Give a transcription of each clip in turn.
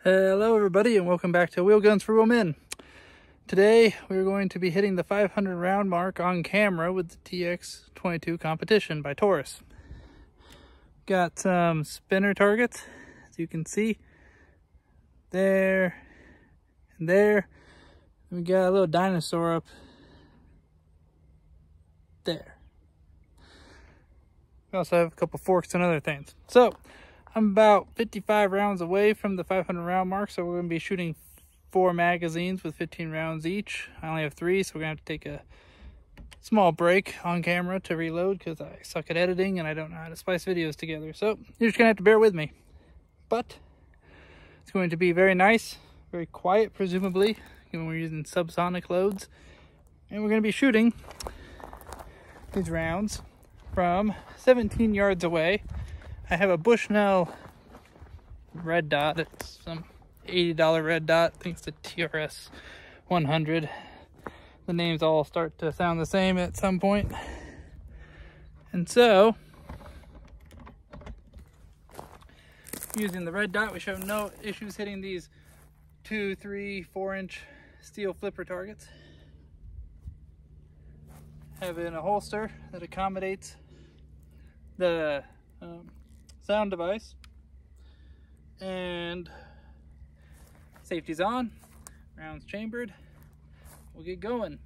Hello everybody and welcome back to Wheel Guns for Wheel Men. Today we're going to be hitting the 500 round mark on camera with the TX-22 competition by Taurus. Got some spinner targets, as you can see, there and there. We got a little dinosaur up there. We also have a couple forks and other things. So I'm about 55 rounds away from the 500 round mark, so we're going to be shooting 4 magazines with 15 rounds each. I only have 3, so we're going to have to take a small break on camera to reload because I suck at editing and I don't know how to splice videos together. So you're just going to have to bear with me. But it's going to be very nice, very quiet presumably, when we're using subsonic loads. And we're going to be shooting these rounds from 17 yards away. I have a Bushnell red dot. It's some $80 red dot. I think it's the TRS 100. The names all start to sound the same at some point. And so, using the red dot, we should have no issues hitting these 2, 3, 4-inch steel flipper targets. Having a holster that accommodates the sound device, and safety's on, rounds chambered. We'll get going.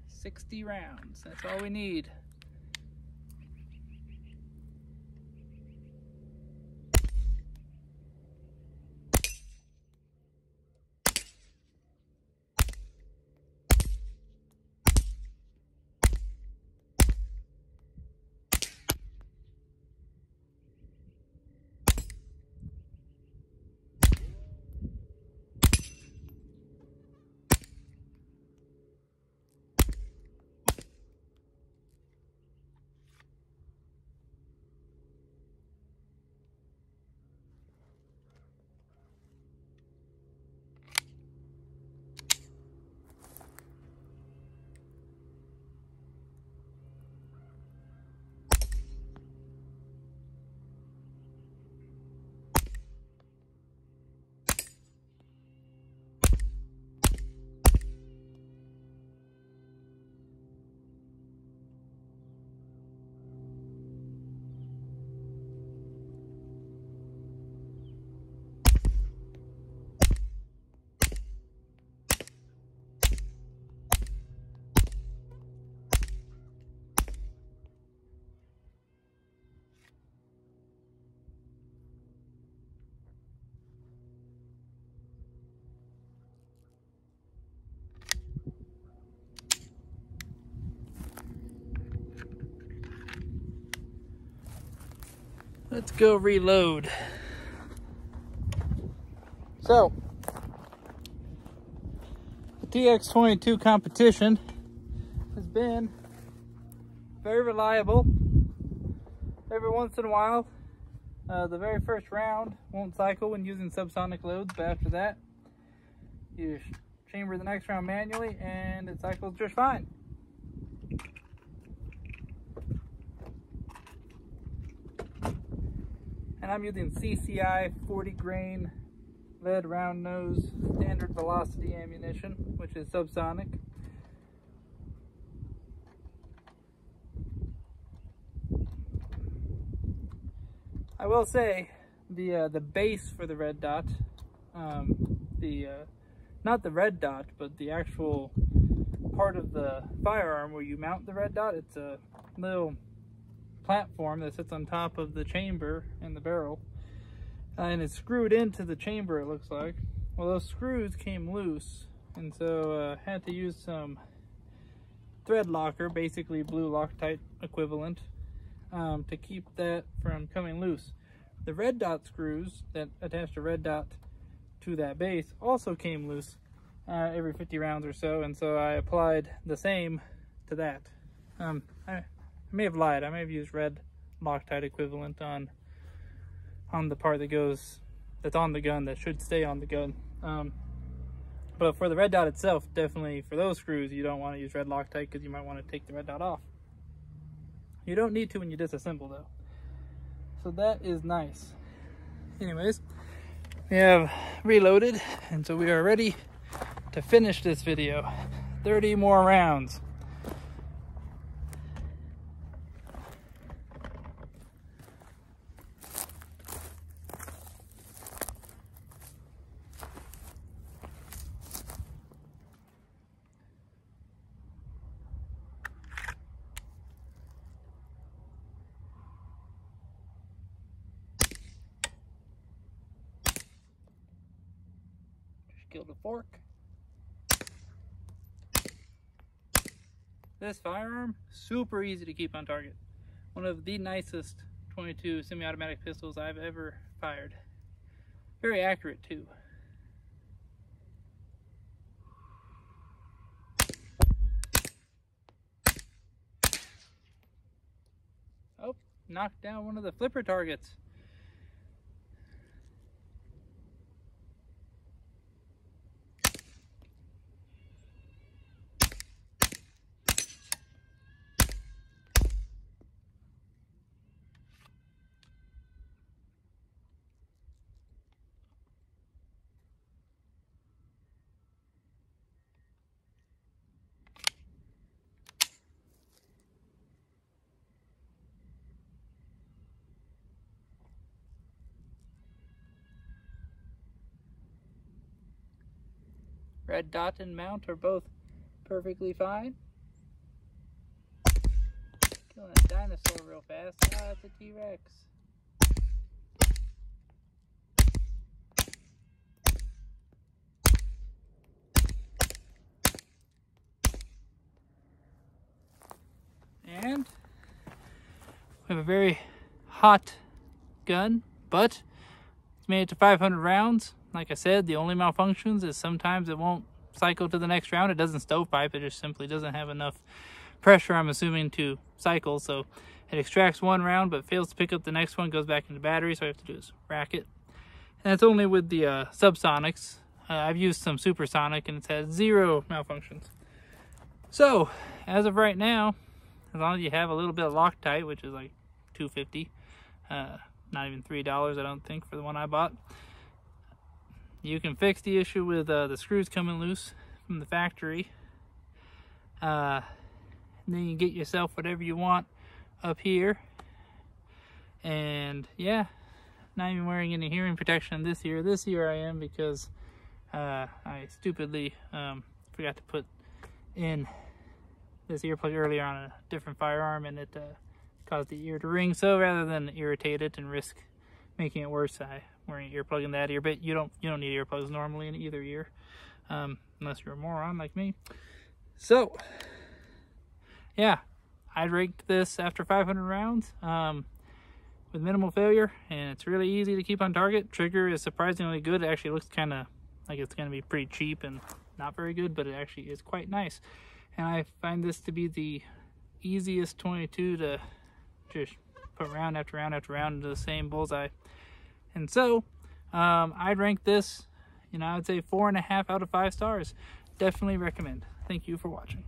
60 rounds, that's all we need. Let's go reload. So, the TX-22 competition has been very reliable. Every once in a while, the very first round won't cycle when using subsonic loads, but after that, you chamber the next round manually and it cycles just fine. And I'm using CCI 40 grain lead round nose standard velocity ammunition, which is subsonic. I will say the base for the red dot, not the red dot, but the actual part of the firearm where you mount the red dot, it's a little platform that sits on top of the chamber and the barrel, and it's screwed into the chamber, it looks like. Well, those screws came loose, and so I had to use some thread locker, basically blue Loctite equivalent, to keep that from coming loose. The red dot screws that attach the red dot to that base also came loose every 50 rounds or so, and so I applied the same to that. I may have lied. I may have used red Loctite equivalent on the part that's on the gun, that should stay on the gun. But for the red dot itself, definitely for those screws, you don't want to use red Loctite because you might want to take the red dot off. You don't need to when you disassemble though. So that is nice. Anyways, we have reloaded, and so we are ready to finish this video. 30 more rounds. Killed a fork. This firearm, super easy to keep on target. One of the nicest 22 semi-automatic pistols I've ever fired. Very accurate too. Oh, knocked down one of the flipper targets. Red dot and mount are both perfectly fine. Killing a dinosaur real fast. Ah, it's a T-Rex. And we have a very hot gun, but it's made it to 500 rounds. Like I said, the only malfunctions is sometimes it won't cycle to the next round. It doesn't stovepipe, it just simply doesn't have enough pressure, I'm assuming, to cycle. So it extracts one round but fails to pick up the next one, goes back into battery, so all I have to do is rack it. And it's only with the subsonics. I've used some supersonic and it's had 0 malfunctions. So as of right now, as long as you have a little bit of Loctite, which is like $2.50, not even $3 I don't think for the one I bought, you can fix the issue with the screws coming loose from the factory. Then you get yourself whatever you want up here. And yeah, not even wearing any hearing protection this year. This year I am, because I stupidly forgot to put in this earplug earlier on a different firearm, and it caused the ear to ring. So rather than irritate it and risk making it worse, I wearing an earplug in that ear. But you don't need earplugs normally in either ear, unless you're a moron like me. So yeah, I'd rank this after 500 rounds with minimal failure, and it's really easy to keep on target. Trigger is surprisingly good. It actually looks kind of like it's going to be pretty cheap and not very good, but it actually is quite nice. And I find this to be the easiest 22 to just put round after round after round into the same bullseye. And so I'd rank this, I would say 4.5 out of 5 stars. Definitely recommend. Thank you for watching.